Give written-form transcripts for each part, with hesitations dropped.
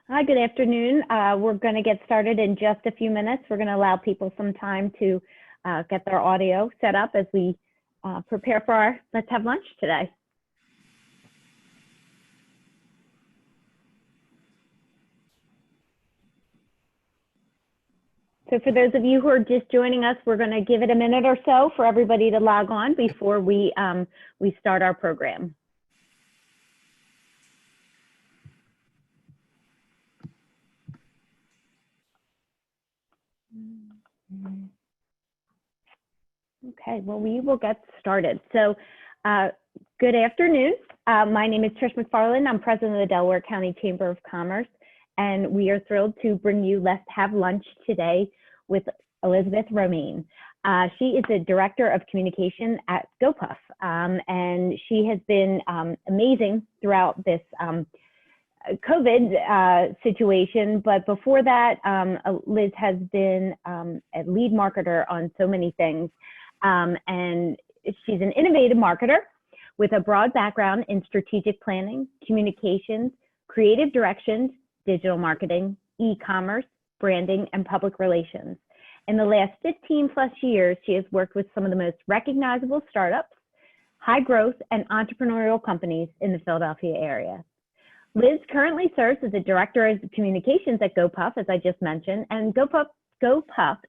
Hi, good afternoon. We're going to get started in just a few minutes. We're going to allow people some time to get their audio set up as we prepare for our Let's Have Lunch today. So for those of you who are just joining us, we're going to give it a minute or so for everybody to log on before we start our program. Okay, well, we will get started. So good afternoon. My name is Trish McFarland. I'm president of the Delaware County Chamber of Commerce, and we are thrilled to bring you Let's Have Lunch today with Elizabeth Romaine. She is the Director of Communication at goPuff, and she has been amazing throughout this COVID situation. But before that, Liz has been a lead marketer on so many things. And she's an innovative marketer with a broad background in strategic planning, communications, creative directions, digital marketing, e-commerce, branding, and public relations. In the last 15 plus years, she has worked with some of the most recognizable startups, high growth, and entrepreneurial companies in the Philadelphia area. Liz currently serves as the Director of Communications at goPuff, as I just mentioned, and goPuff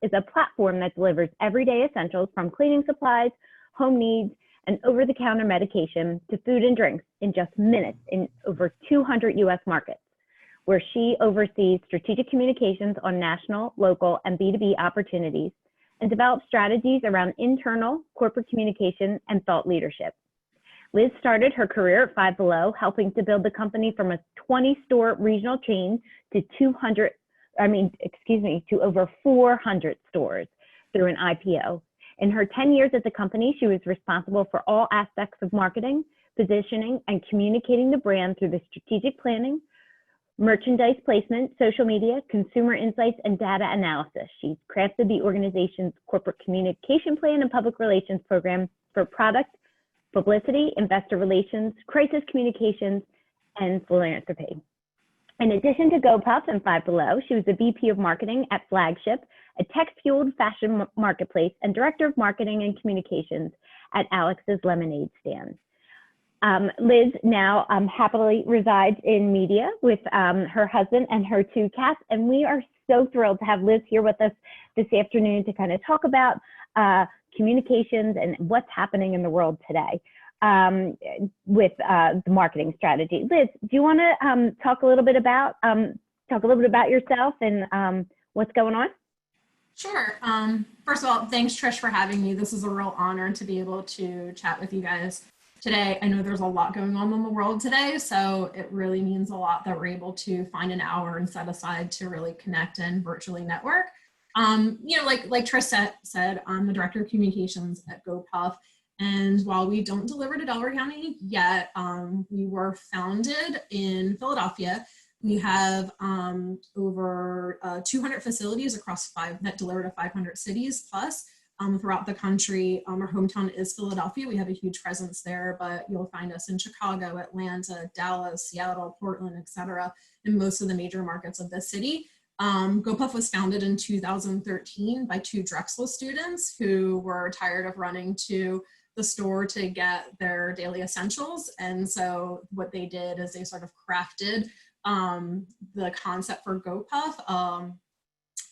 is a platform that delivers everyday essentials from cleaning supplies, home needs, and over-the-counter medication to food and drinks in just minutes in over 200 US markets, where she oversees strategic communications on national, local, and B2B opportunities and develops strategies around internal, corporate communication, and thought leadership. Liz started her career at Five Below, helping to build the company from a 20-store regional chain to to over 400 stores through an IPO. In her 10 years at the company, she was responsible for all aspects of marketing, positioning, and communicating the brand through the strategic planning, merchandise placement, social media, consumer insights, and data analysis. She crafted the organization's corporate communication plan and public relations program for product, publicity, investor relations, crisis communications, and philanthropy. In addition to goPuff and Five Below, she was the VP of Marketing at Flagship, a tech-fueled fashion marketplace, and Director of Marketing and Communications at Alex's Lemonade Stand. Liz now happily resides in media with her husband and her two cats, and we are so thrilled to have Liz here with us this afternoon to kind of talk about communications and what's happening in the world today with the marketing strategy. Liz, do you want to talk a little bit about yourself and what's going on? Sure. First of all, thanks Trish for having me. This is a real honor to be able to chat with you guys today. I know there's a lot going on in the world today, so it really means a lot that we're able to find an hour and set aside to really connect and virtually network. Like Trish said, I'm the Director of Communications at goPuff. And while we don't deliver to Delaware County yet, we were founded in Philadelphia. We have over 200 facilities across that deliver to 500 cities plus throughout the country. Our hometown is Philadelphia. We have a huge presence there, but you'll find us in Chicago, Atlanta, Dallas, Seattle, Portland, etc., in most of the major markets of the city. goPuff was founded in 2013 by two Drexel students who were tired of running to the store to get their daily essentials. And so what they did is they sort of crafted the concept for goPuff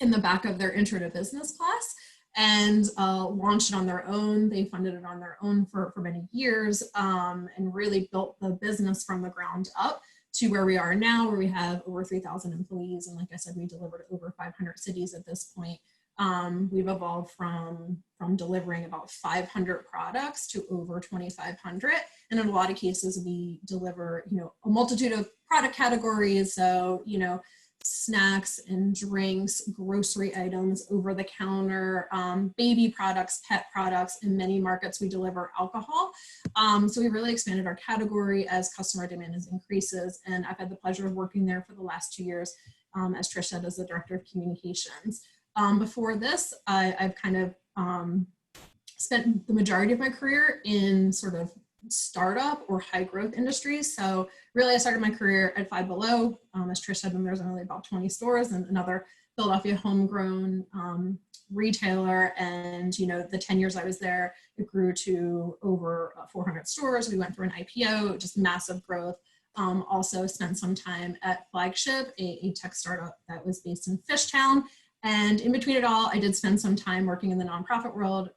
in the back of their intro to business class and launched it on their own. They funded it on their own for many years and really built the business from the ground up to where we are now, where we have over 3,000 employees. And like I said, we deliver to over 500 cities at this point. We've evolved from delivering about 500 products to over 2,500. And in a lot of cases, we deliver, a multitude of product categories. So, snacks and drinks, grocery items, over the counter, baby products, pet products. In many markets, we deliver alcohol. So we really expanded our category as customer demand increases. And I've had the pleasure of working there for the last 2 years, as Trish said, as the Director of Communications. Before this, I've kind of spent the majority of my career in sort of startup or high growth industries. So really I started my career at Five Below. As Trish said, when there's only about 20 stores, and another Philadelphia homegrown retailer. And, you know, the 10 years I was there, it grew to over 400 stores. We went through an IPO, just massive growth. Also spent some time at Flagship, a tech startup that was based in Fishtown. And in between it all, I did spend some time working in the nonprofit world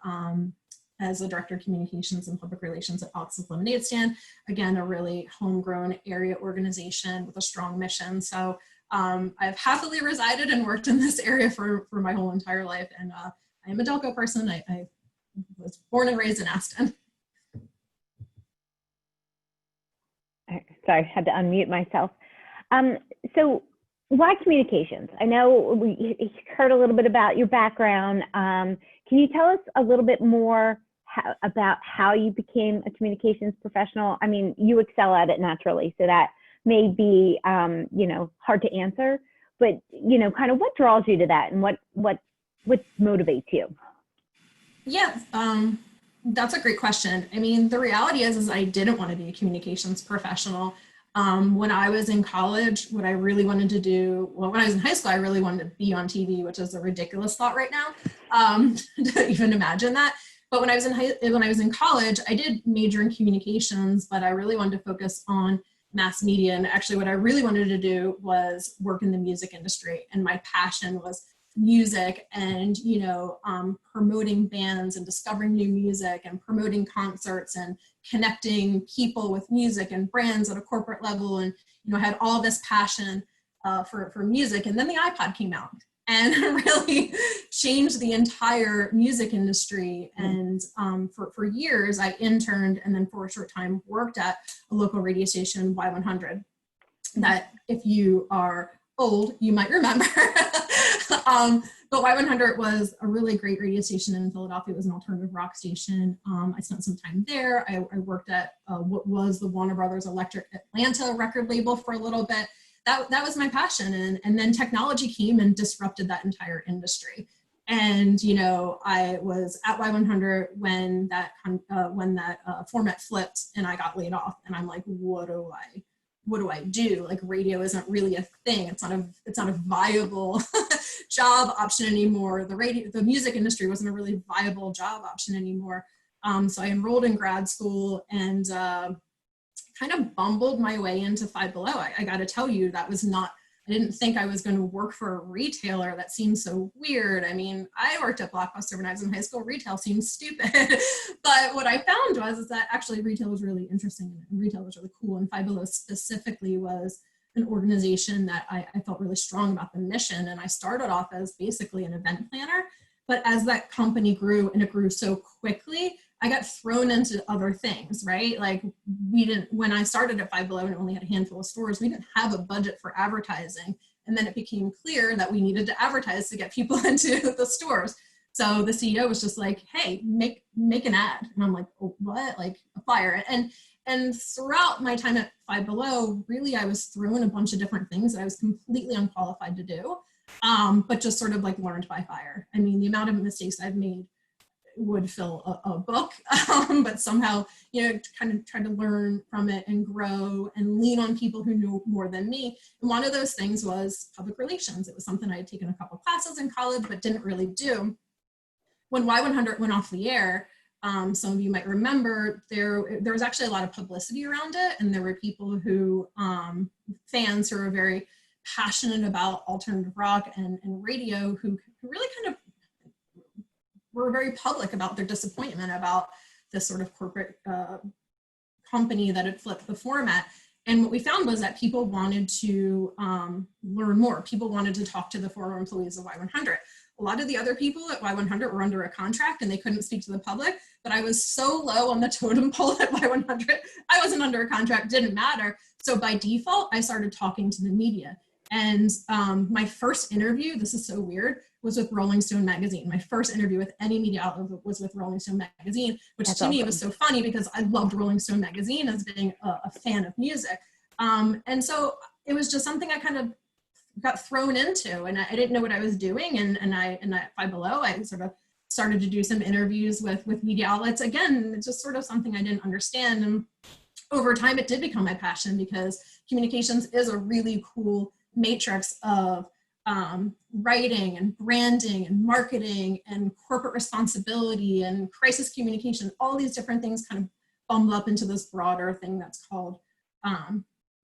as a director of communications and public relations at Alex's Lemonade Stand. Again, a really homegrown area organization with a strong mission. So I've happily resided and worked in this area for my whole entire life. And I am a Delco person. I was born and raised in Aston. Sorry, I had to unmute myself. So why communications? I know we heard a little bit about your background. Can you tell us a little bit more about how you became a communications professional? I mean, you excel at it naturally, so that may be, you know, hard to answer, but, you know, kind of what draws you to that and what motivates you? Yeah, that's a great question. I mean, the reality is I didn't want to be a communications professional. When I was in college, what I really wanted to do, well, when I was in high school, I really wanted to be on TV, which is a ridiculous thought right now, to even imagine that. But when I was in college, I did major in communications, but I really wanted to focus on mass media. And actually what I really wanted to do was work in the music industry. And my passion was music and, you know, promoting bands and discovering new music and promoting concerts and connecting people with music and brands at a corporate level. And, you know, I had all this passion for music. And then the iPod came out and really changed the entire music industry. And for years, I interned and then for a short time worked at a local radio station, Y100, that if you are old, you might remember. But Y100 was a really great radio station in Philadelphia. It was an alternative rock station. I spent some time there. I worked at what was the Warner Brothers Electric Atlanta record label for a little bit. That was my passion. And then technology came and disrupted that entire industry. And, you know, I was at Y100 when that format flipped and I got laid off. And I'm like, what do I do? Like, radio isn't really a thing. It's not a viable job option anymore. The music industry wasn't a really viable job option anymore. So I enrolled in grad school and kind of bumbled my way into Five Below. I got to tell you, I didn't think I was going to work for a retailer. That seems so weird. I mean, I worked at Blockbuster when I was in high school. Retail seems stupid. But what I found was that actually retail was really interesting and retail was really cool. And Five Below specifically was an organization that I felt really strong about the mission. And I started off as basically an event planner. But as that company grew and it grew so quickly, I got thrown into other things, right? Like when I started at Five Below and only had a handful of stores, we didn't have a budget for advertising. And then it became clear that we needed to advertise to get people into the stores. So the CEO was just like, hey, make an ad. And I'm like, oh, what? Like a flyer. And throughout my time at Five Below, really, I was thrown a bunch of different things that I was completely unqualified to do, but just sort of like learned by fire. I mean, the amount of mistakes I've made would fill a book, but somehow, you know, kind of try to learn from it and grow and lean on people who knew more than me. And one of those things was public relations. It was something I had taken a couple classes in college, but didn't really do. When Y100 went off the air, some of you might remember, there was actually a lot of publicity around it. And there were people who, fans who are very passionate about alternative rock and radio who really kind of were very public about their disappointment about this sort of corporate company that had flipped the format. And what we found was that people wanted to learn more. People wanted to talk to the former employees of Y100. A lot of the other people at Y100 were under a contract and they couldn't speak to the public, but I was so low on the totem pole at Y100, I wasn't under a contract, didn't matter. So by default, I started talking to the media. And my first interview, this is so weird, was with Rolling Stone magazine. My first interview with any media outlet was with Rolling Stone magazine, which That's to awesome. Me was so funny because I loved Rolling Stone magazine as being a fan of music. And so it was just something I kind of got thrown into, and I didn't know what I was doing. And at Five Below, I sort of started to do some interviews with media outlets. Again, it's just sort of something I didn't understand. And over time, it did become my passion because communications is a really cool matrix of writing and branding and marketing and corporate responsibility and crisis communication. All these different things kind of bumble up into this broader thing that's called,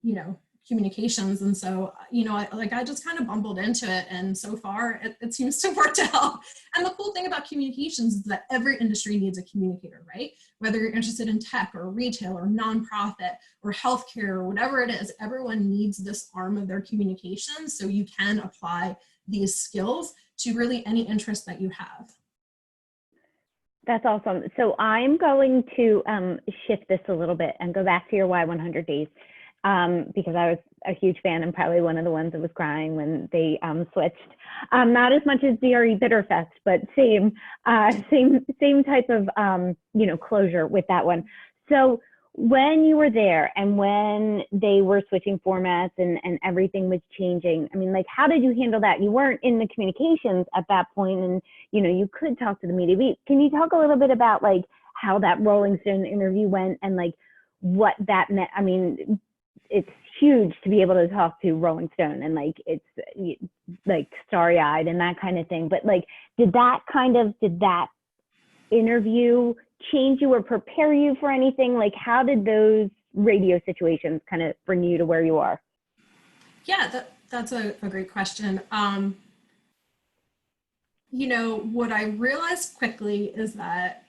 you know, communications. And so, you know, I just kind of bumbled into it, and so far it seems to work out. And the cool thing about communications is that every industry needs a communicator, right? Whether you're interested in tech or retail or nonprofit or healthcare or whatever it is, everyone needs this arm of their communications, so you can apply these skills to really any interest that you have. That's awesome. So I'm going to shift this a little bit and go back to your Y100 days. Because I was a huge fan and probably one of the ones that was crying when they switched. Not as much as DRE Bitterfest, but same type of you know, closure with that one. So when you were there and when they were switching formats and everything was changing, I mean, like, how did you handle that? You weren't in the communications at that point, and you know, you could talk to the media. Can you talk a little bit about like how that Rolling Stone interview went and like what that meant? I mean, it's huge to be able to talk to Rolling Stone, and like it's like starry-eyed and that kind of thing. But like, did that interview change you or prepare you for anything? Like, how did those radio situations kind of bring you to where you are? Yeah, that's a great question. You know, what I realized quickly is that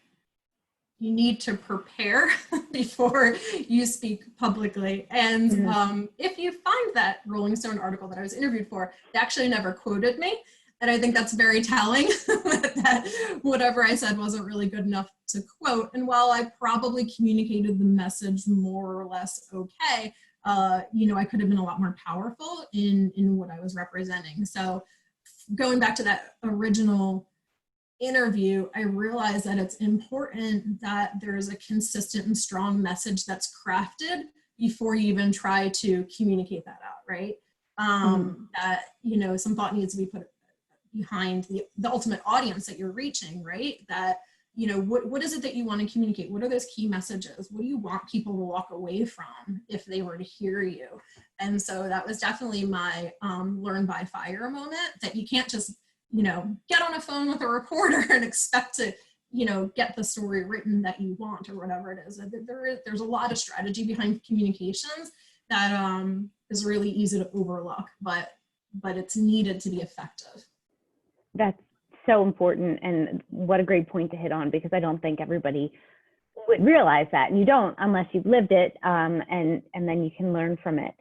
you need to prepare before you speak publicly. And if you find that Rolling Stone article that I was interviewed for, they actually never quoted me. And I think that's very telling that whatever I said wasn't really good enough to quote. And while I probably communicated the message more or less okay, you know, I could have been a lot more powerful in what I was representing. So going back to that original interview, I realized that it's important that there's a consistent and strong message that's crafted before you even try to communicate that out, right? That, you know, some thought needs to be put behind the ultimate audience that you're reaching, right? That, you know, what is it that you want to communicate? What are those key messages? What do you want people to walk away from if they were to hear you? And so that was definitely my learn by fire moment, that you can't just, you know, get on a phone with a reporter and expect to, you know, get the story written that you want or whatever it is. There's a lot of strategy behind communications that is really easy to overlook, but it's needed to be effective. That's so important, and what a great point to hit on, because I don't think everybody would realize that, and you don't unless you've lived it, and then you can learn from it.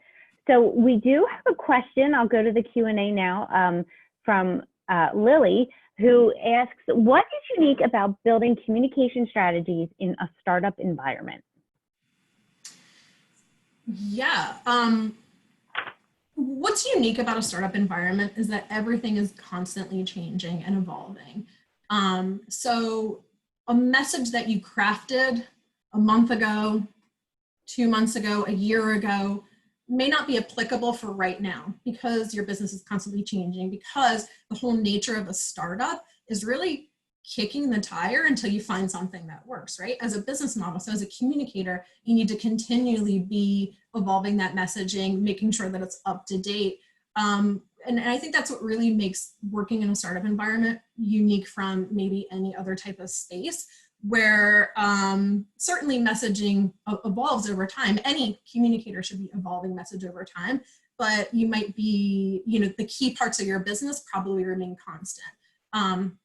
So we do have a question. I'll go to the Q&A now from Lily, who asks, what is unique about building communication strategies in a startup environment? Yeah. What's unique about a startup environment is that everything is constantly changing and evolving. So a message that you crafted a month ago, 2 months ago, a year ago, may not be applicable for right now because your business is constantly changing, because the whole nature of a startup is really kicking the tire until you find something that works, right? As a business model, so as a communicator, you need to continually be evolving that messaging, making sure that it's up to date. And I think that's what really makes working in a startup environment unique from maybe any other type of space, where certainly messaging evolves over time. Any communicator should be evolving message over time, but you might be, you know, the key parts of your business probably remain constant.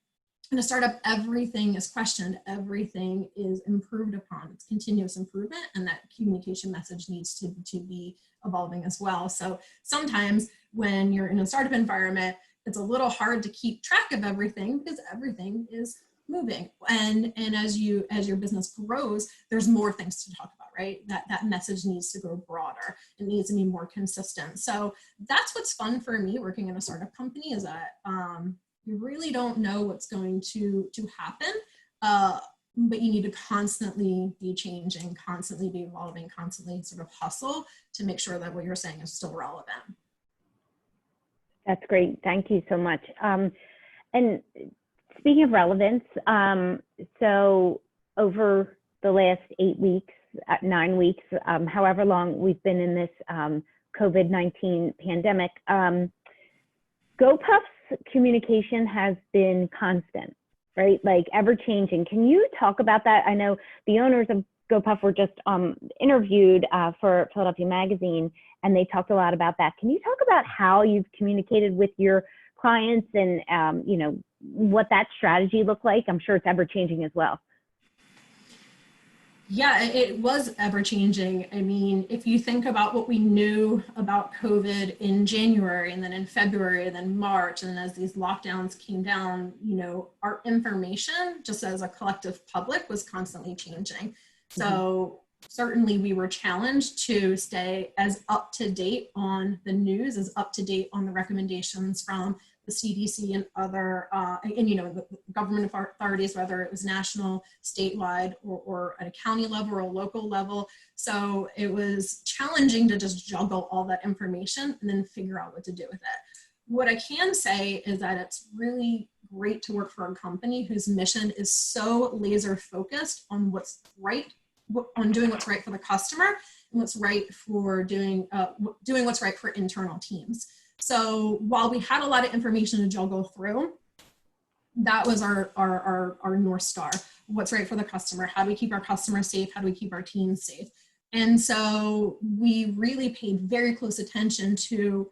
In a startup, everything is questioned, everything is improved upon. It's continuous improvement, and that communication message needs to be evolving as well. So sometimes when you're in a startup environment, it's a little hard to keep track of everything because everything is moving. And as your business grows, there's more things to talk about, right? That message needs to grow broader. It needs to be more consistent. So that's what's fun for me working in a startup company, is that you really don't know what's going to happen, but you need to constantly be changing, constantly be evolving, constantly sort of hustle to make sure that what you're saying is still relevant. That's great. Thank you so much. And speaking of relevance, so over the last 8 weeks, 9 weeks, however long we've been in this COVID-19 pandemic, goPuff's communication has been constant, right? Like ever changing. Can you talk about that? I know the owners of goPuff were just interviewed for Philadelphia Magazine, and they talked a lot about that. Can you talk about how you've communicated with your clients and, you know, what that strategy looked like? I'm sure it's ever changing as well. Yeah, it was ever changing. I mean, if you think about what we knew about COVID in January and then in February and then March, and then as these lockdowns came down, you know, our information just as a collective public was constantly changing. So certainly we were challenged to stay as up to date on the news, as up to date on the recommendations from the CDC and other, and you know, the government authorities, whether it was national, statewide, or at a county level or a local level. So it was challenging to just juggle all that information and then figure out what to do with it. What I can say is that it's really great to work for a company whose mission is so laser focused on what's right, on doing what's right for the customer and what's right for doing what's right for internal teams. So while we had a lot of information to juggle through, that was our North Star. What's right for the customer? How do we keep our customers safe? How do we keep our teams safe? And so we really paid very close attention to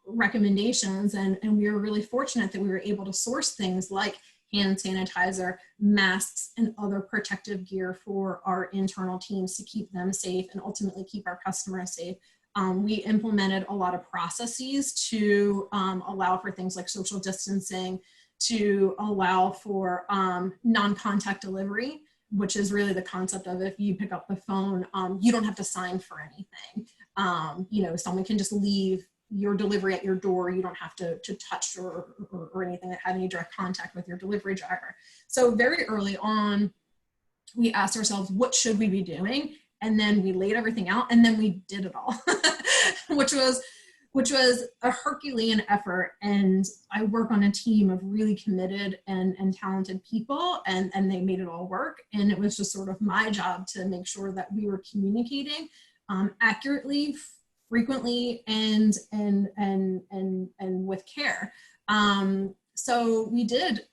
recommendations, and we were really fortunate that we were able to source things like hand sanitizer, masks, and other protective gear for our internal teams to keep them safe and ultimately keep our customers safe. We implemented a lot of processes to allow for things like social distancing, to allow for non-contact delivery, which is really the concept of if you pick up the phone, you don't have to sign for anything. You know, someone can just leave your delivery at your door. You don't have to touch or anything that had any direct contact with your delivery driver. So very early on, we asked ourselves, what should we be doing? And then we laid everything out, and then we did it all, which was a Herculean effort. And I work on a team of really committed and talented people, and they made it all work. And it was just sort of my job to make sure that we were communicating accurately, frequently, and with care. So we did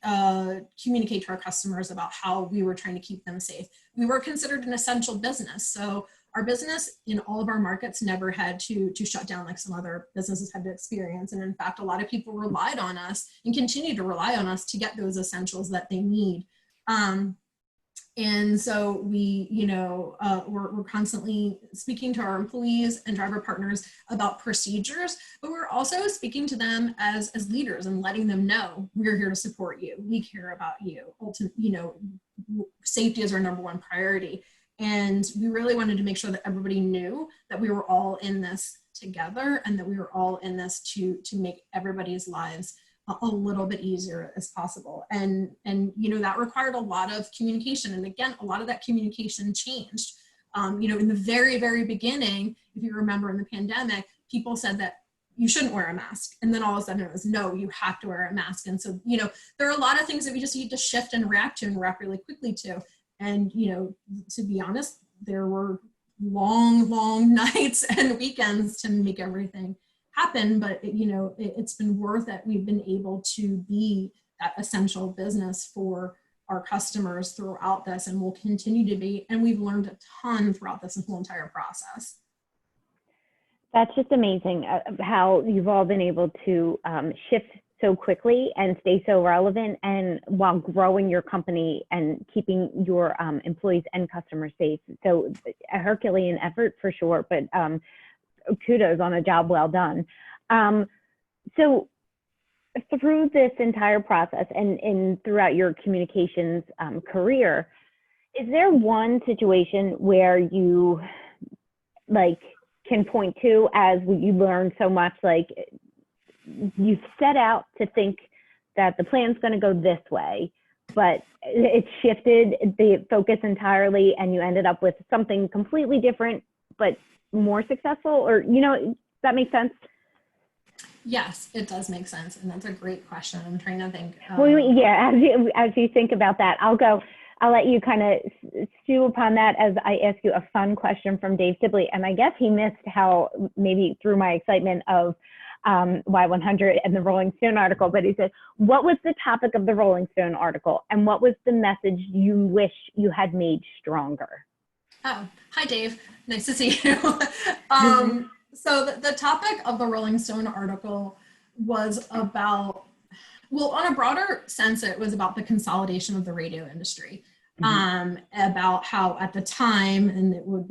communicate to our customers about how we were trying to keep them safe. We were considered an essential business. So our business in all of our markets never had to shut down like some other businesses had to experience. And in fact, a lot of people relied on us and continue to rely on us to get those essentials that they need. And so we, you know, we're constantly speaking to our employees and driver partners about procedures, but we're also speaking to them as leaders and letting them know we're here to support you. We care about you. Ultimately, you know, safety is our number one priority. And we really wanted to make sure that everybody knew that we were all in this together and that we were all in this to make everybody's lives a little bit easier as possible. And you know, that required a lot of communication. And again, a lot of that communication changed. You know, in the very, very beginning, if you remember in the pandemic, people said that you shouldn't wear a mask. And then all of a sudden it was, no, you have to wear a mask. And so, you know, there are a lot of things that we just need to shift and react really quickly to. And, you know, to be honest, there were long nights and weekends to make everything happen, but you know, it's been worth it. We've been able to be that essential business for our customers throughout this, and will continue to be. And we've learned a ton throughout this whole entire process. That's just amazing how you've all been able to shift so quickly and stay so relevant, and while growing your company and keeping your employees and customers safe. So a Herculean effort for sure, but kudos on a job well done. So through this entire process and throughout your communications career, is there one situation where you like can point to as you learned so much, like you set out to think that the plan's going to go this way, but it shifted the focus entirely and you ended up with something completely different, but more successful? Or, you know, does that make sense? Yes, it does make sense. And that's a great question. I'm trying to think. Well, yeah, as you think about that, I'll let you kind of stew upon that as I ask you a fun question from Dave Sibley. And I guess he missed how, maybe through my excitement of Y100 and the Rolling Stone article, but he said, what was the topic of the Rolling Stone article? And what was the message you wish you had made stronger? Oh, hi, Dave. Nice to see you. So the topic of the Rolling Stone article was about, well, on a broader sense, it was about the consolidation of the radio industry. About how at the time, and that would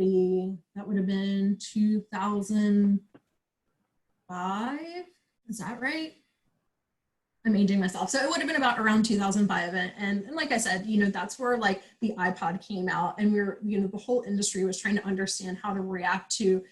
have been 2005, is that right? I'm aging myself. So it would have been about around 2005. And like I said, that's where like the iPod came out, and the whole industry was trying to understand how to react to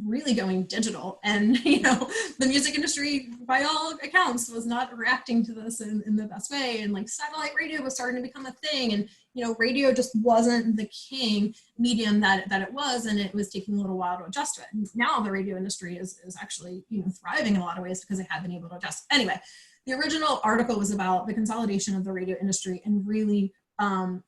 really going digital. And, the music industry, by all accounts, was not reacting to this in the best way. And like satellite radio was starting to become a thing. And, radio just wasn't the king medium that it was. And it was taking a little while to adjust to it. And now the radio industry is actually, thriving in a lot of ways because they have been able to adjust. Anyway, the original article was about the consolidation of the radio industry and really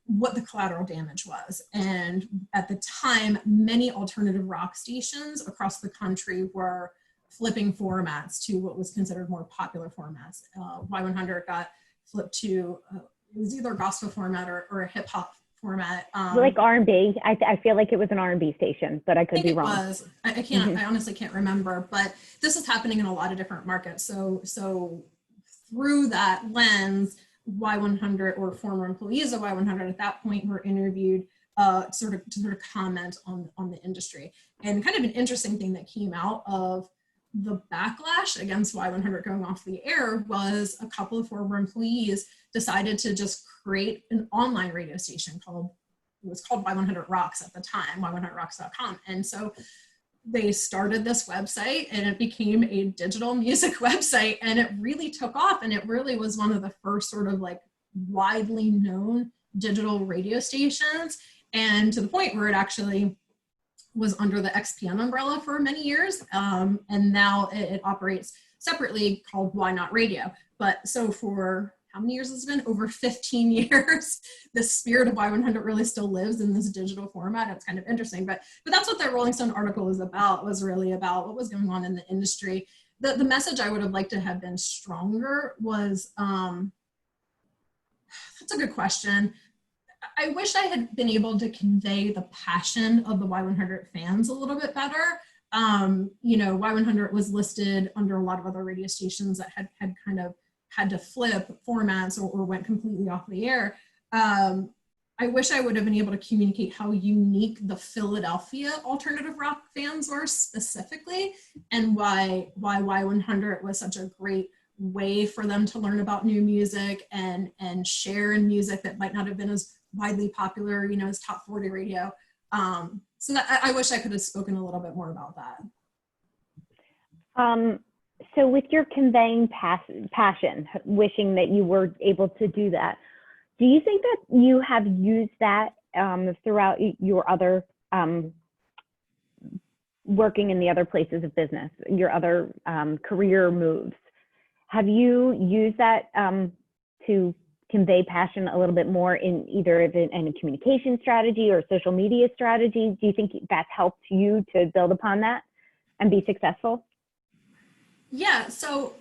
what the collateral damage was. And at the time, many alternative rock stations across the country were flipping formats to what was considered more popular formats. Y100 got flipped to, it was either a gospel format or a hip hop format. Like R&B. I feel like it was an R&B station, but I could be wrong. It was. I can't, I honestly can't remember, but this is happening in a lot of different markets. So through that lens, Y100 or former employees of Y100 at that point were interviewed to sort of comment on the industry. And kind of an interesting thing that came out of the backlash against Y100 going off the air was a couple of former employees decided to just create an online radio station it was called Y100 Rocks at the time, y100rocks.com. And so they started this website, and it became a digital music website, and it really took off. And it really was one of the first sort of like widely known digital radio stations, and to the point where it actually was under the XPN umbrella for many years. And now it operates separately called Why Not Radio. But so for how many years has it been? Over 15 years. The spirit of Y100 really still lives in this digital format. It's kind of interesting, but that's what that Rolling Stone article was about, was really about what was going on in the industry. The message I would have liked to have been stronger was, that's a good question. I wish I had been able to convey the passion of the Y100 fans a little bit better. Y100 was listed under a lot of other radio stations that had kind of had to flip formats or went completely off the air. I wish I would have been able to communicate how unique the Philadelphia alternative rock fans were specifically, and why Y100 was such a great way for them to learn about new music and share in music that might not have been as widely popular, as top 40 radio. So that, I wish I could have spoken a little bit more about that. So with your conveying passion, wishing that you were able to do that, do you think that you have used that throughout your other, working in the other places of business, your other career moves? Have you used that to convey passion a little bit more in either in a communication strategy or social media strategy? Do you think that's helped you to build upon that and be successful? Yeah, so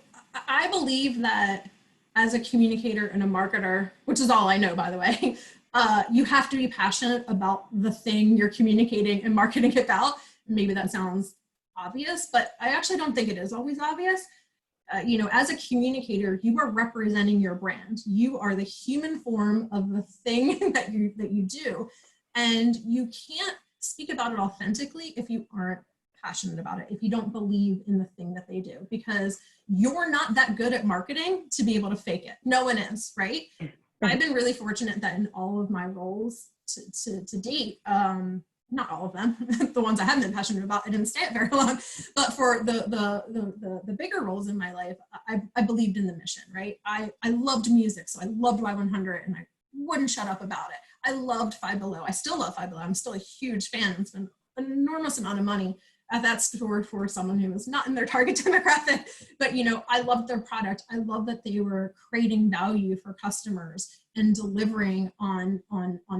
I believe that as a communicator and a marketer, which is all I know, by the way, you have to be passionate about the thing you're communicating and marketing about. Maybe that sounds obvious, but I actually don't think it is always obvious. As a communicator, you are representing your brand. You are the human form of the thing that you do, and you can't speak about it authentically if you aren't passionate about it, if you don't believe in the thing that they do, because you're not that good at marketing to be able to fake it. No one is, right? I've been really fortunate that in all of my roles to date, not all of them, the ones I haven't been passionate about, I didn't stay at very long, but for the bigger roles in my life, I believed in the mission, right? I loved music, so I loved Y100, and I wouldn't shut up about it. I loved Five Below. I still love Five Below. I'm still a huge fan. It's been an enormous amount of money at that store for someone who was not in their target demographic, but I loved their product. I love that they were creating value for customers and delivering on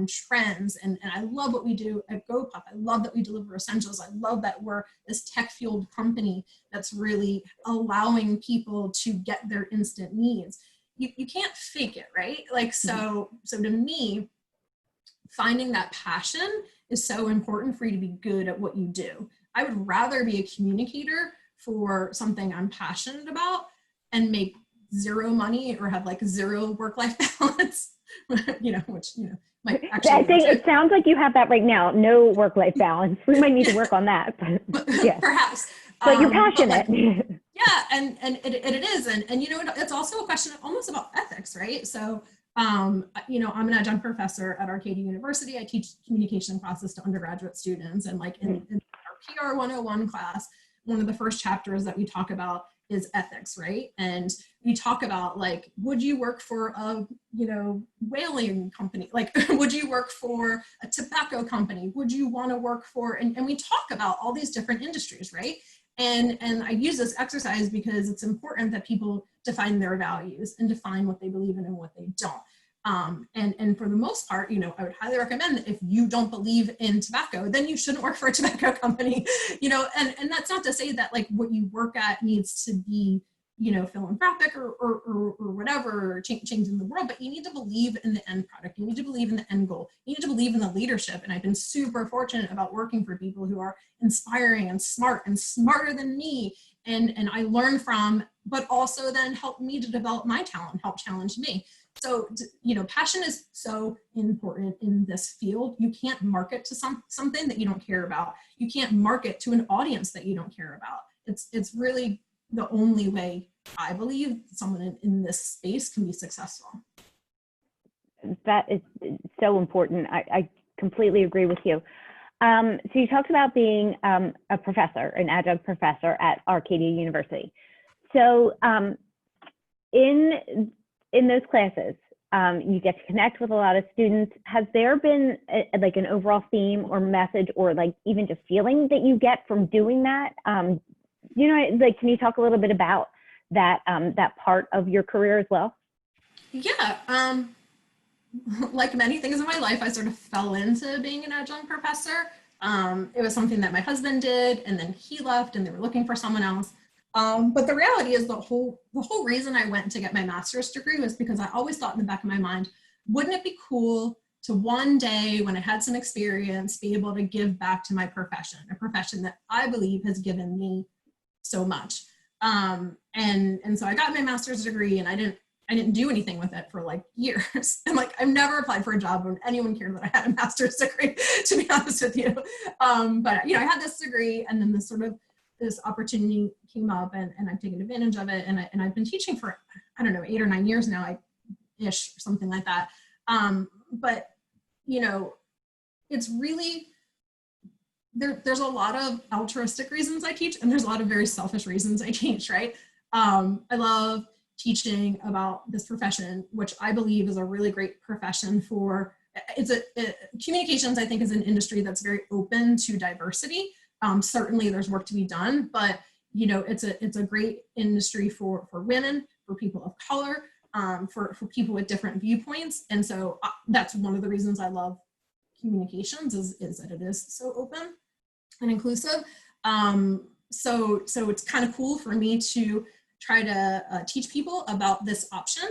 trends. And I love what we do at goPuff. I love that we deliver essentials. I love that we're this tech-fueled company that's really allowing people to get their instant needs. You can't fake it, right? Like, so to me, finding that passion is so important for you to be good at what you do. I would rather be a communicator for something I'm passionate about and make zero money or have like zero work-life balance, might actually. I think it sounds like you have that right now. No work-life balance. We might need to work on that. But, yeah. Perhaps. But you're passionate. Yeah, and it is, and it's also a question almost about ethics, right? So, I'm an adjunct professor at Arcadia University. I teach communication classes to undergraduate students, and like in our PR 101 class, one of the first chapters that we talk about is ethics, right? And we talk about like, would you work for a, whaling company? Like, would you work for a tobacco company? Would you want to work for, and we talk about all these different industries, right? And I use this exercise because it's important that people define their values and define what they believe in and what they don't. And for the most part, I would highly recommend that if you don't believe in tobacco, then you shouldn't work for a tobacco company, and that's not to say that like what you work at needs to be, philanthropic or whatever, or changing the world, but you need to believe in the end product. You need to believe in the end goal. You need to believe in the leadership. And I've been super fortunate about working for people who are inspiring and smart and smarter than me. And I learn from, but also then help me to develop my talent, help challenge me. So, passion is so important in this field. You can't market to something that you don't care about. You can't market to an audience that you don't care about. It's really the only way I believe someone in this space can be successful. That is so important. I completely agree with you. So you talked about being a professor, an adjunct professor at Arcadia University. So in those classes, you get to connect with a lot of students. Has there been like an overall theme or message or like even just feeling that you get from doing that? Like, can you talk a little bit about that, that part of your career as well? Yeah. Like many things in my life, I sort of fell into being an adjunct professor. It was something that my husband did, and then he left and they were looking for someone else. But the reality is the whole reason I went to get my master's degree was because I always thought in the back of my mind, wouldn't it be cool to one day when I had some experience, be able to give back to my profession, a profession that I believe has given me so much. And so I got my master's degree and I didn't do anything with it for like years. And like, I've never applied for a job when anyone cared that I had a master's degree, to be honest with you. But I had this degree, and then this opportunity came up, and I've taken advantage of it. And I've been teaching for, 8 or 9 years now, ish, or something like that. But it's really, there's a lot of altruistic reasons I teach, and there's a lot of very selfish reasons I teach, right? I love teaching about this profession, which I believe is a really great profession for, communications, I think, is an industry that's very open to diversity. Certainly there's work to be done, but it's a great industry for women, for people of color, for people with different viewpoints. And so that's one of the reasons I love communications is that it is so open and inclusive. So it's kind of cool for me to try to teach people about this option,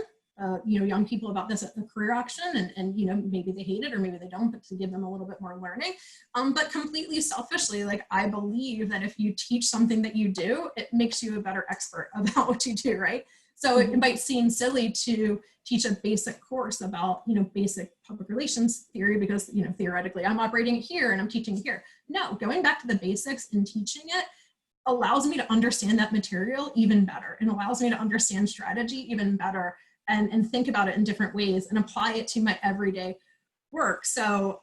young people about this career option, and maybe they hate it or maybe they don't, but to give them a little bit more learning. But completely selfishly, like, I believe that if you teach something that you do, it makes you a better expert about what you do, right? So it might seem silly to teach a basic course about, basic public relations theory because, theoretically I'm operating it here and I'm teaching it here. No, going back to the basics and teaching it allows me to understand that material even better, and allows me to understand strategy even better, and think about it in different ways and apply it to my everyday work. So,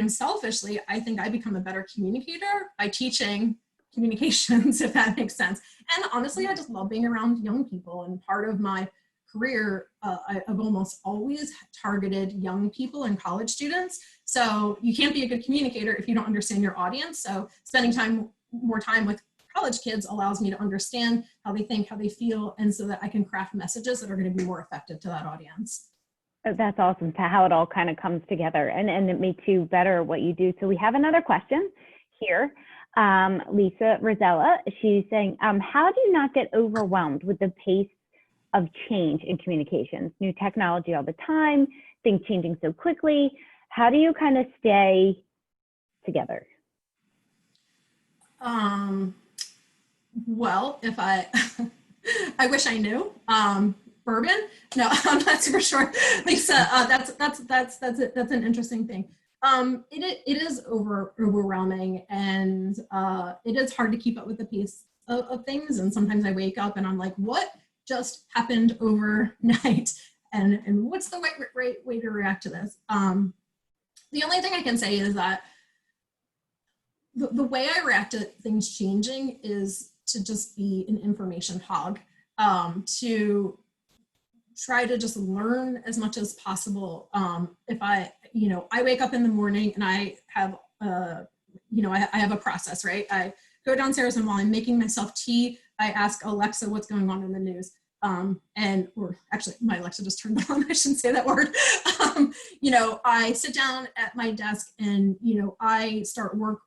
selfishly, I think I become a better communicator by teaching communications, if that makes sense. And honestly, I just love being around young people, and part of my career, I've almost always targeted young people and college students. So you can't be a good communicator if you don't understand your audience. So spending time more time with college kids allows me to understand how they think, how they feel, and so that I can craft messages that are going to be more effective to that audience. Oh, that's awesome, to how it all kind of comes together, and it makes you better at what you do. So we have another question here. Lisa Rosella, she's saying, how do you not get overwhelmed with the pace of change in communications? New technology all the time, things changing so quickly. How do you kind of stay together? Well, if I wish I knew. Bourbon? No, I'm not super sure. Lisa, that's an interesting thing. It is overwhelming, and it is hard to keep up with the pace of things. And sometimes I wake up and I'm like, what just happened overnight? And what's the right way to react to this? The only thing I can say is that the way I react to things changing is to just be an information hog, to try to just learn as much as possible. If I wake up in the morning and I have, I have a process, right? I go downstairs, and while I'm making myself tea, I ask Alexa what's going on in the news. Or actually my Alexa just turned on, I shouldn't say that word. I sit down at my desk and, I start work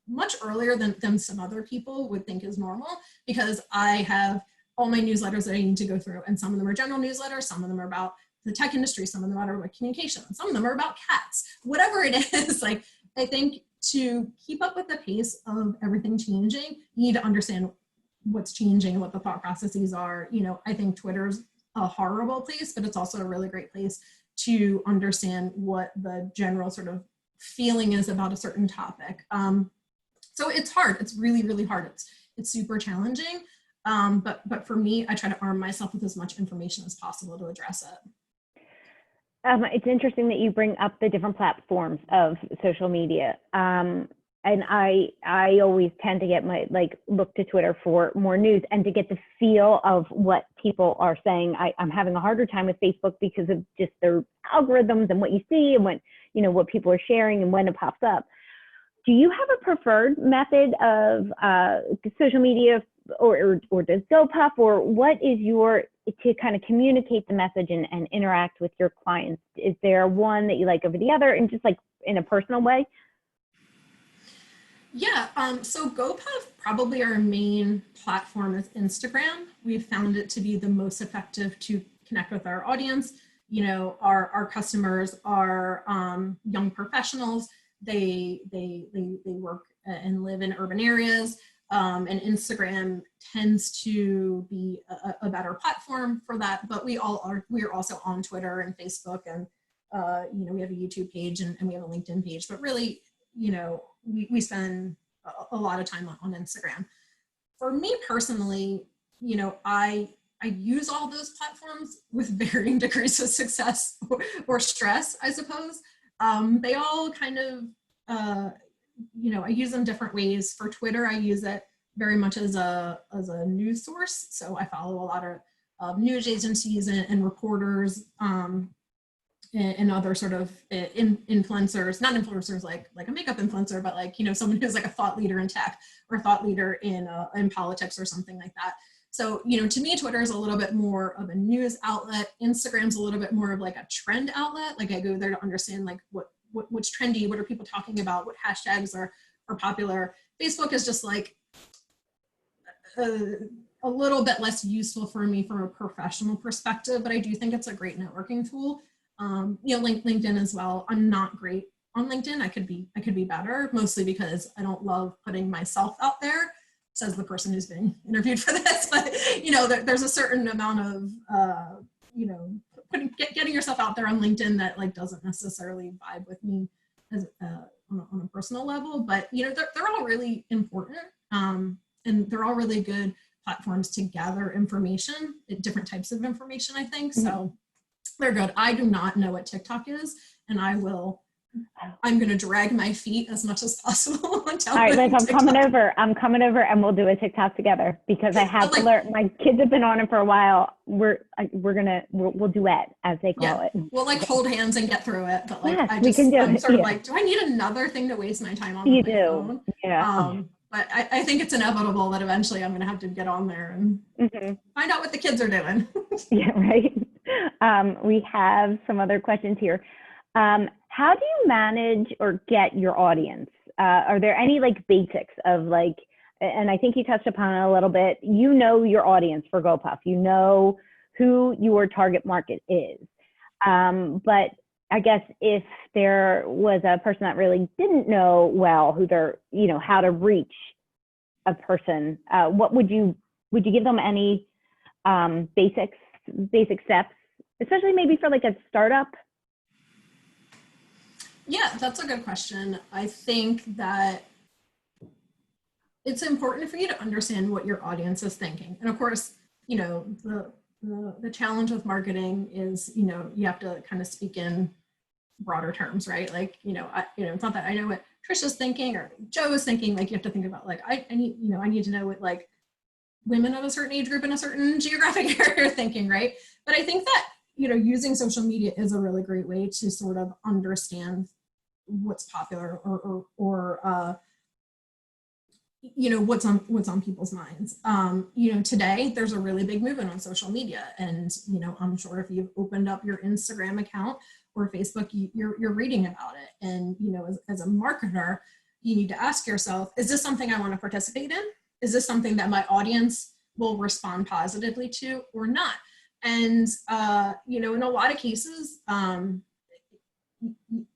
much earlier than some other people would think is normal, because I have all my newsletters that I need to go through, and some of them are general newsletters, some of them are about the tech industry, some of them are about communication, some of them are about cats, whatever it is. Like, I think to keep up with the pace of everything changing, you need to understand what's changing, what the thought processes are. I think Twitter's a horrible place, but it's also a really great place to understand what the general sort of feeling is about a certain topic. So it's hard. It's really, really hard. It's super challenging. But for me, I try to arm myself with as much information as possible to address it. It's interesting that you bring up the different platforms of social media. And I always tend to get look to Twitter for more news and to get the feel of what people are saying. I'm having a harder time with Facebook because of just their algorithms and what you see and what people are sharing and when it pops up. Do you have a preferred method of social media, or does goPuff, or what is to kind of communicate the message and interact with your clients? Is there one that you like over the other, and just like in a personal way? Yeah, so goPuff, probably our main platform is Instagram. We've found it to be the most effective to connect with our audience. Our customers are young professionals. They work and live in urban areas, and Instagram tends to be a better platform for that. But we are also on Twitter and Facebook, and we have a YouTube page and we have a LinkedIn page. But really, we spend a lot of time on Instagram. For me personally, I use all those platforms with varying degrees of success or stress, I suppose. They all kind of, I use them different ways. For Twitter, I use it very much as a news source. So I follow a lot of news agencies and reporters, and other sort of influencers, not influencers like a makeup influencer, but someone who's like a thought leader in tech or a thought leader in politics or something like that. So, to me, Twitter is a little bit more of a news outlet. Instagram's a little bit more of like a trend outlet. Like, I go there to understand like what's trendy, what are people talking about, what hashtags are popular. Facebook is just like a little bit less useful for me from a professional perspective, but I do think it's a great networking tool. LinkedIn as well. I'm not great on LinkedIn. I could be better, mostly because I don't love putting myself out there, says the person who's being interviewed for this. But there's a certain amount of getting yourself out there on LinkedIn that doesn't necessarily vibe with me as on a personal level. But they're all really important, and they're all really good platforms to gather information, different types of information, I think. So they're good. I do not know what TikTok is, and I will I'm going to drag my feet as much as possible until All right, Liz, I'm coming over and we'll do a TikTok together because I have to learn. My kids have been on it for a while. We'll duet, as they call it. We'll like hold hands and get through it. But like, yes, I'm sort of like, do I need another thing to waste my time on? You my do. Phone? Yeah. But I think it's inevitable that eventually I'm going to have to get on there and find out what the kids are doing. Yeah, right. We have some other questions here. How do you manage or get your audience? Are there any like basics of like, and I think you touched upon it a little bit, you know your audience for goPuff, you know who your target market is. But I guess if there was a person that really didn't know well who they're, you know, how to reach a person, what would you give them any basic steps, especially maybe for like a startup? Yeah, that's a good question. I think that it's important for you to understand what your audience is thinking. And of course, you know, the challenge with marketing is, you know, you have to kind of speak in broader terms, right? Like, you know, it's not that I know what Trish is thinking or Joe is thinking. Like, you have to think about like, I need to know what like women of a certain age group in a certain geographic area are thinking, right? But I think that, you know, using social media is a really great way to sort of understand what's popular or you know, what's on people's minds. You know, today there's a really big movement on social media, and you know, I'm sure if you've opened up your Instagram account or Facebook, you're reading about it. And you know, as a marketer, you need to ask yourself, is this something I want to participate in? Is this something that my audience will respond positively to or not? And you know, in a lot of cases,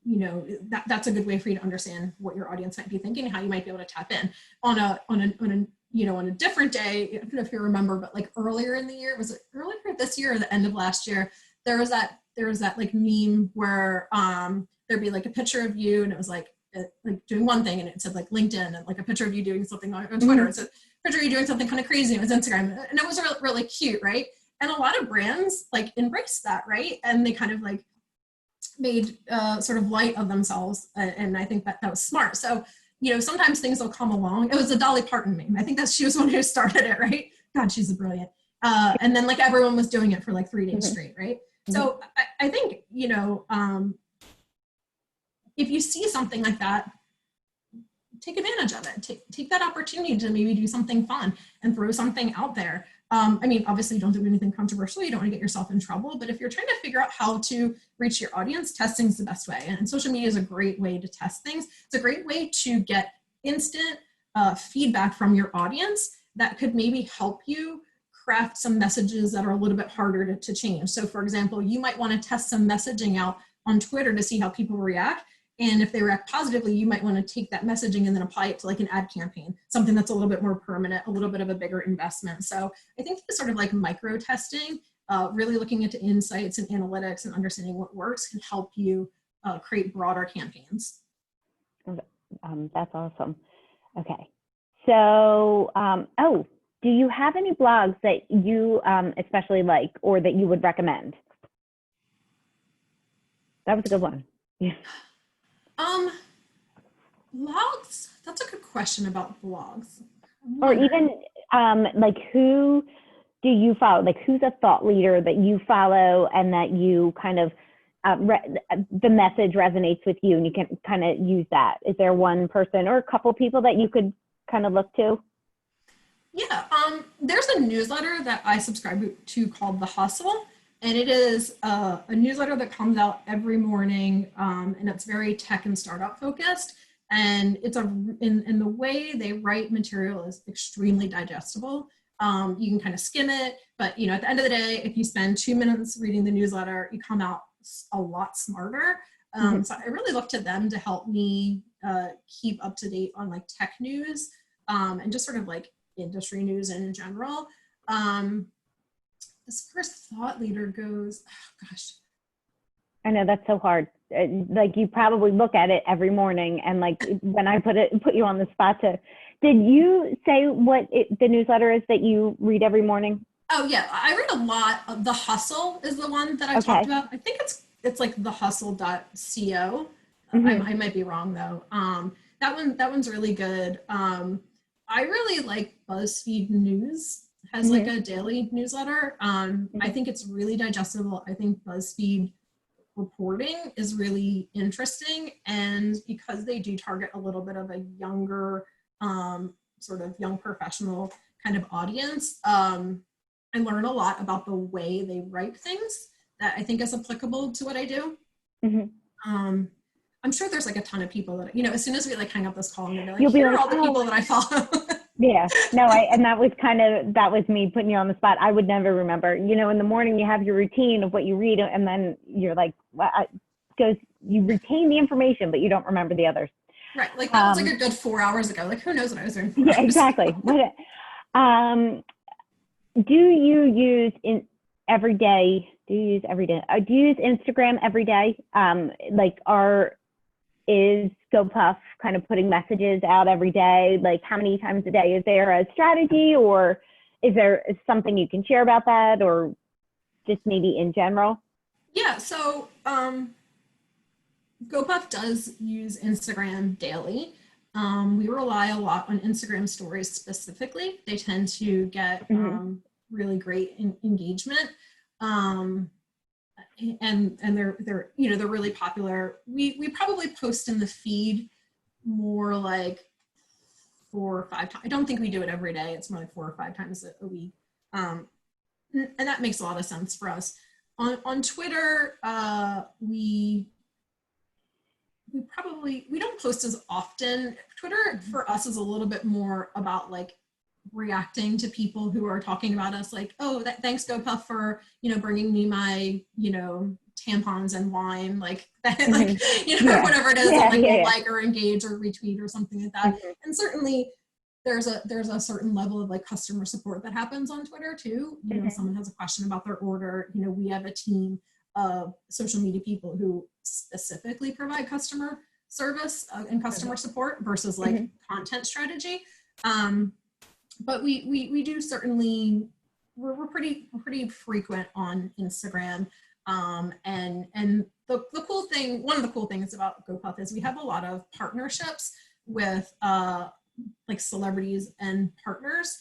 you know, that's a good way for you to understand what your audience might be thinking and how you might be able to tap in on a you know, on a different day. I don't know if you remember, but like earlier in the year, was it earlier this year or the end of last year, there was that like meme where there'd be like a picture of you and it was like doing one thing and it said like LinkedIn, and like a picture of you doing something on Twitter. It's a picture of you doing something kind of crazy, and it was Instagram, and it was really, really cute, right? And a lot of brands like embraced that, right? And they kind of like made sort of light of themselves, and I think that was smart. So, you know, sometimes things will come along. It was a Dolly Parton meme. I think that she was one who started it, right? God, she's brilliant. And then like everyone was doing it for like 3 days straight, right? So I think, you know, if you see something like that, take advantage of it. Take that opportunity to maybe do something fun and throw something out there. I mean, obviously don't do anything controversial. You don't want to get yourself in trouble, but if you're trying to figure out how to reach your audience, testing is the best way. And social media is a great way to test things. It's a great way to get instant feedback from your audience that could maybe help you craft some messages that are a little bit harder to change. So for example, you might want to test some messaging out on Twitter to see how people react. And if they react positively, you might want to take that messaging and then apply it to like an ad campaign, something that's a little bit more permanent, a little bit of a bigger investment. So I think this sort of like micro testing, really looking into insights and analytics and understanding what works can help you create broader campaigns. That's awesome. Okay. So, do you have any blogs that you especially like or that you would recommend? That was a good one. Yeah. Blogs, that's a good question about blogs. Or even like, who do you follow? Like, who's a thought leader that you follow and that you kind of, the message resonates with you and you can kind of use that? Is there one person or a couple people that you could kind of look to? Yeah, there's a newsletter that I subscribe to called The Hustle. And it is a newsletter that comes out every morning, and it's very tech and startup focused. And it's in the way they write material is extremely digestible. You can kind of skim it, but you know, at the end of the day, if you spend 2 minutes reading the newsletter, you come out a lot smarter. So I really look to them to help me keep up to date on like tech news and just sort of like industry news in general. As far as thought leader goes, oh gosh. I know that's so hard. Like, you probably look at it every morning, and like when I put you on the spot did you say what the newsletter is that you read every morning? Oh yeah, I read a lot of The Hustle is the one that I talked about. I think it's like thehustle.co. I might be wrong though. That one's really good. I really like BuzzFeed News has like a daily newsletter. I think it's really digestible. I think BuzzFeed reporting is really interesting, and because they do target a little bit of a younger sort of young professional kind of audience, I learn a lot about the way they write things that I think is applicable to what I do. I'm sure there's like a ton of people that, you know, as soon as we like hang up this call, I'm gonna be like, here are all the people that I follow. Yeah, no, and that was me putting you on the spot. I would never remember. You know, in the morning you have your routine of what you read, and then you're like, you retain the information, but you don't remember the others. Right, like that was like a good 4 hours ago. Like who knows what I was doing? Yeah, exactly. Do you use every day? Do you use Instagram every day? Is goPuff kind of putting messages out every day? Like how many times a day? Is there a strategy, or is there something you can share about that, or just maybe in general? Yeah, so goPuff does use Instagram daily. We rely a lot on Instagram stories specifically. They tend to get really great engagement. And they're you know, they're really popular. We probably post in the feed more like 4 or 5 times. I don't think we do it every day. It's more like 4 or 5 times a week. And that makes a lot of sense for us. On Twitter, we don't post as often. Twitter for us is a little bit more about like reacting to people who are talking about us, like, oh, thanks goPuff for, you know, bringing me my, you know, tampons and wine, like that, like, you know, whatever it is, we'll like or engage or retweet or something like that. And certainly there's a certain level of like customer support that happens on Twitter too. You know, if someone has a question about their order, you know, we have a team of social media people who specifically provide customer service and customer support versus like content strategy. But we do certainly, we're pretty frequent on Instagram. And the cool thing, one of the cool things about goPuff is we have a lot of partnerships with like celebrities and partners,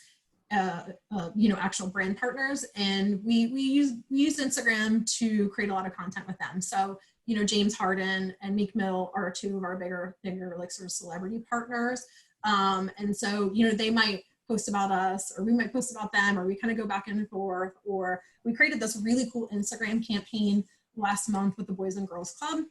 you know, actual brand partners. And we use Instagram to create a lot of content with them. So, you know, James Harden and Meek Mill are 2 of our bigger like sort of celebrity partners. And so, you know, they might post about us, or we might post about them, or we kind of go back and forth. Or we created this really cool Instagram campaign last month with the Boys and Girls Club,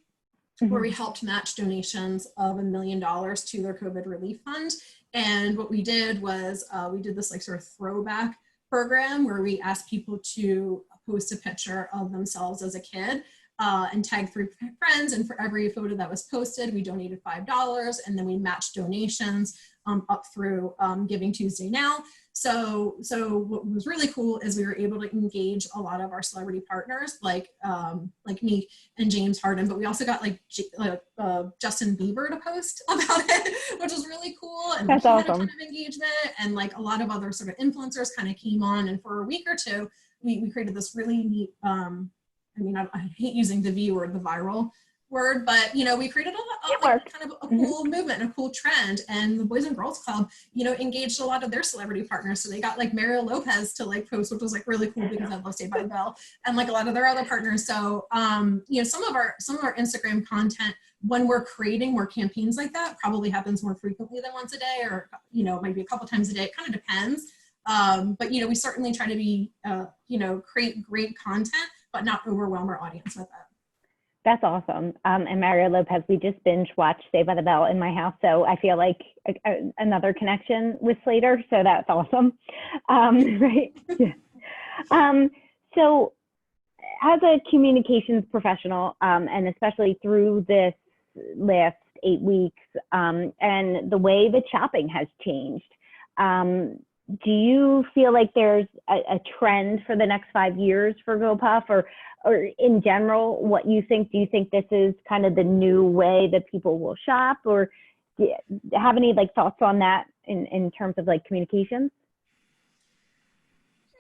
where we helped match donations of $1 million to their COVID relief fund. And what we did was we did this like sort of throwback program where we asked people to post a picture of themselves as a kid and tag 3 friends. And for every photo that was posted, we donated $5, and then we matched donations up through Giving Tuesday Now. So what was really cool is we were able to engage a lot of our celebrity partners, like me and James Harden, but we also got like Justin Bieber to post about it, which was really cool. And that's awesome. Had a ton of engagement, and like a lot of other sort of influencers kind of came on. And for a week or two, we created this really neat, I mean, I hate using the V word, the viral word, but, you know, we created kind of a cool movement and a cool trend. And the Boys and Girls Club, you know, engaged a lot of their celebrity partners. So they got like Mario Lopez to like post, which was like really cool because I love Saved by the Bell, and like a lot of their other partners. So, you know, some of our Instagram content, when we're creating more campaigns like that, probably happens more frequently than once a day, or, you know, maybe a couple times a day. It kind of depends. But, you know, we certainly try to be, you know, create great content, but not overwhelm our audience with it. That's awesome. And Mario Lopez, we just binge watched Saved by the Bell in my house. So I feel like another connection with Slater. So that's awesome. Right. Yeah. So as a communications professional, and especially through this last 8 weeks, and the way that shopping has changed, do you feel like there's a trend for the next 5 years for goPuff, or in general, what you think? Do you think this is kind of the new way that people will shop, or do you have any like thoughts on that in terms of like communications?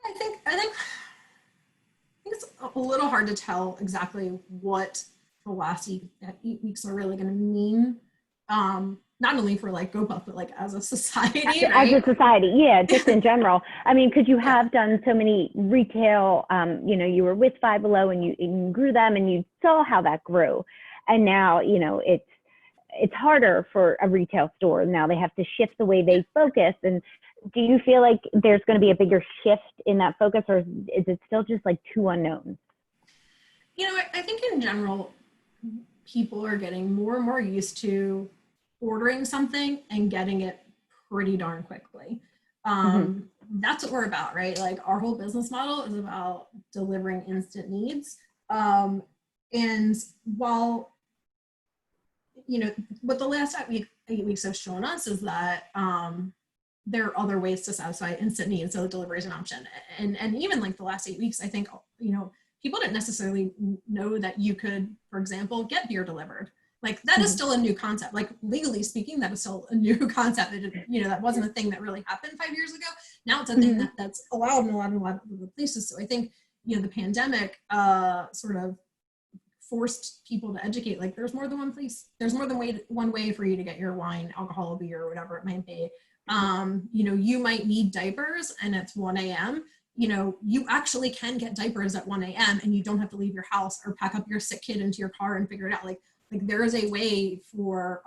I think it's a little hard to tell exactly what the last 8 weeks are really going to mean, not only for like goPuff, but like as a society, right? As a society, yeah, just in general. I mean, because you have done so many retail, you were with Five Below and you grew them and you saw how that grew. And now, it's harder for a retail store. Now they have to shift the way they focus. And do you feel like there's going to be a bigger shift in that focus, or is it still just like two unknowns? I think in general, people are getting more and more used to ordering something and getting it pretty darn quickly. That's what we're about, right? Like our whole business model is about delivering instant needs. And while, what the last 8 weeks have shown us is that there are other ways to satisfy instant needs, so delivery is an option. And even like the last 8 weeks, I think, people didn't necessarily know that you could, for example, get beer delivered. Like that is still a new concept. Like legally speaking, that is still a new concept. That wasn't a thing that really happened 5 years ago. Now it's a thing that's allowed in a lot of places. So I think, the pandemic sort of forced people to educate, like there's more than one place. There's more than one way for you to get your wine, alcohol, beer, or whatever it might be. You might need diapers and it's 1 a.m. You actually can get diapers at 1 a.m. and you don't have to leave your house or pack up your sick kid into your car and figure it out. Like there is a way for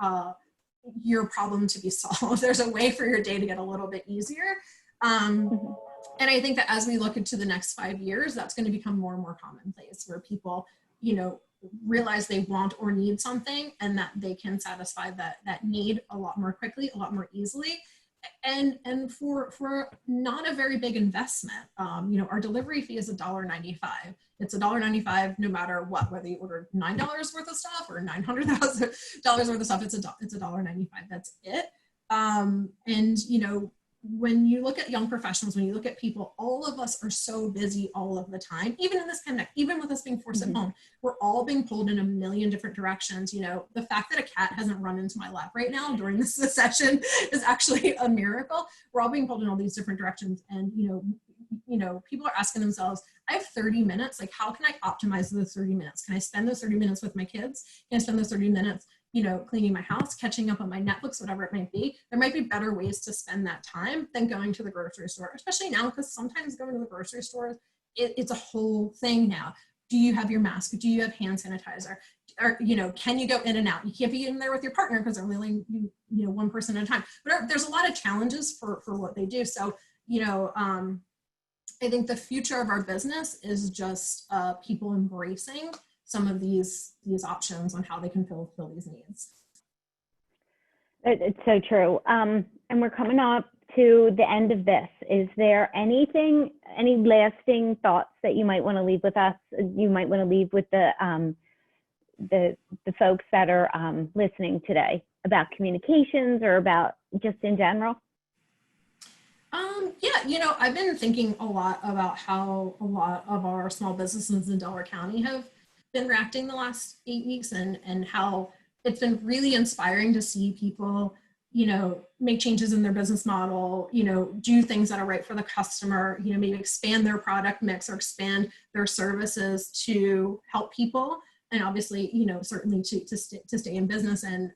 your problem to be solved. There's a way for your day to get a little bit easier. And I think that as we look into the next 5 years, that's going to become more and more commonplace where people, realize they want or need something and that they can satisfy that need a lot more quickly, a lot more easily. And for not a very big investment. Our delivery fee is $1.95. It's $1.95 no matter what, whether you order $9 worth of stuff or $900,000 worth of stuff, it's $1.95. That's it. When you look at young professionals, when you look at people, all of us are so busy all of the time, even in this pandemic, even with us being forced at home, we're all being pulled in a million different directions. The fact that a cat hasn't run into my lap right now during this session is actually a miracle. We're all being pulled in all these different directions. And, people are asking themselves, I have 30 minutes. Like, how can I optimize those 30 minutes? Can I spend those 30 minutes with my kids? Can I spend those 30 minutes cleaning my house, catching up on my Netflix, whatever it might be? There might be better ways to spend that time than going to the grocery store, especially now, because sometimes going to the grocery store, it's a whole thing now. Do you have your mask? Do you have hand sanitizer? Or, can you go in and out? You can't be in there with your partner because they're only one person at a time. But there's a lot of challenges for what they do. So, I think the future of our business is just people embracing some of these options on how they can fill these needs. It's so true. And we're coming up to the end of this. Is there any lasting thoughts that you might want to leave with us? You might want to leave with the folks that are listening today about communications or about just in general? I've been thinking a lot about how a lot of our small businesses in Delaware County have been reacting the last 8 weeks and how it's been really inspiring to see people, make changes in their business model, do things that are right for the customer, maybe expand their product mix or expand their services to help people. And obviously, certainly to stay in business. And,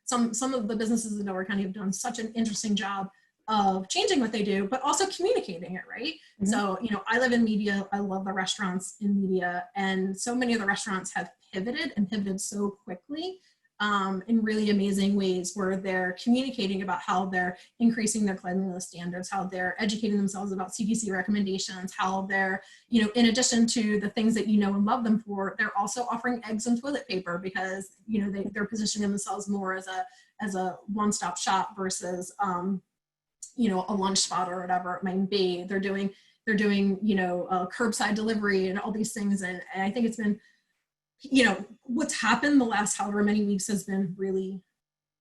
some of the businesses in Delaware County have done such an interesting job of changing what they do, but also communicating it, right? Mm-hmm. So, I live in media. I love the restaurants in media. And so many of the restaurants have pivoted so quickly in really amazing ways where they're communicating about how they're increasing their cleanliness standards, how they're educating themselves about CDC recommendations, how they're, in addition to the things that and love them for, they're also offering eggs and toilet paper because, they're positioning themselves more as a one-stop shop versus, a lunch spot or whatever it might be. They're doing curbside delivery and all these things. And I think it's been, what's happened the last however many weeks has been really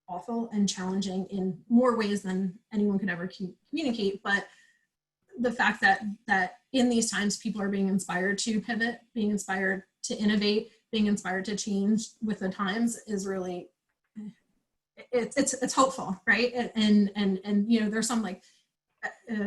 awful and challenging in more ways than anyone could ever communicate. But the fact that in these times, people are being inspired to pivot, being inspired to innovate, being inspired to change with the times is really, it's hopeful, right? And there's some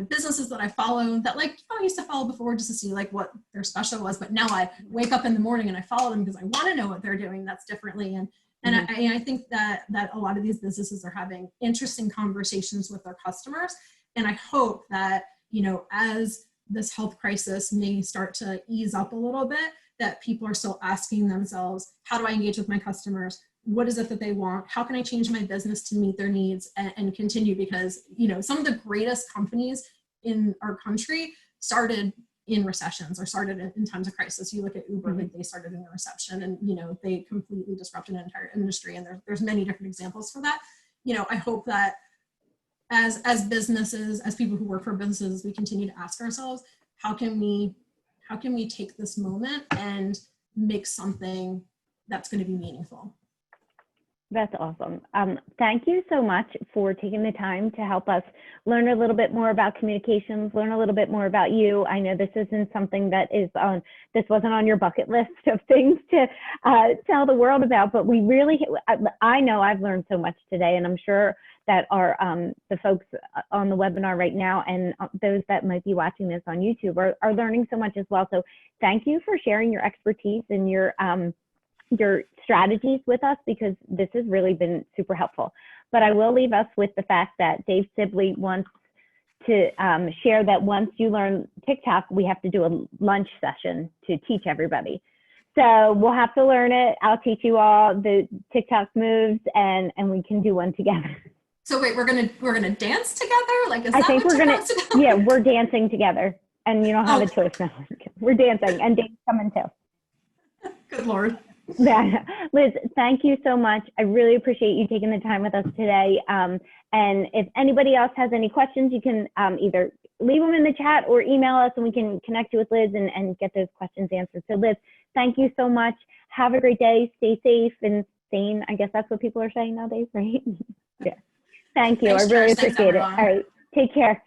businesses that I follow that like, I used to follow before just to see like what their special was, but now I wake up in the morning and I follow them because I want to know what they're doing that's differently. And I think that a lot of these businesses are having interesting conversations with their customers. And I hope that, you know, as this health crisis may start to ease up a little bit, that people are still asking themselves, how do I engage with my customers? What is it that they want? How can I change my business to meet their needs and continue? Because, you know, some of the greatest companies in our country started in recessions or started in times of crisis. You look at Uber, like they started in a recession and, you know, they completely disrupted an entire industry. And there's many different examples for that. You know, I hope that as businesses, as people who work for businesses, we continue to ask ourselves, how can we take this moment and make something that's going to be meaningful? That's awesome. Thank you so much for taking the time to help us learn a little bit more about communications, learn a little bit more about you. I know this isn't something that is this wasn't on your bucket list of things to tell the world about, but we really, I know I've learned so much today, and I'm sure that our the folks on the webinar right now and those that might be watching this on YouTube are learning so much as well. So thank you for sharing your expertise and your strategies with us, because this has really been super helpful. But I will leave us with the fact that Dave Sibley wants to share that once you learn TikTok, we have to do a lunch session to teach everybody. So we'll have to learn it. I'll teach you all the TikTok moves, and we can do one together. So wait, we're gonna dance together? Like, is I that think what we're gonna, about? yeah, we're dancing together, and you don't have a choice now. We're dancing, and Dave's coming too. Good Lord. Yeah. Liz, thank you so much. I really appreciate you taking the time with us today. And if anybody else has any questions, you can either leave them in the chat or email us, and we can connect you with Liz and get those questions answered. So Liz, thank you so much. Have a great day. Stay safe and sane. I guess that's what people are saying nowadays, right? Yeah. Thank you. Thanks, I really Trish. Thanks, appreciate it. everyone. All right. Take care.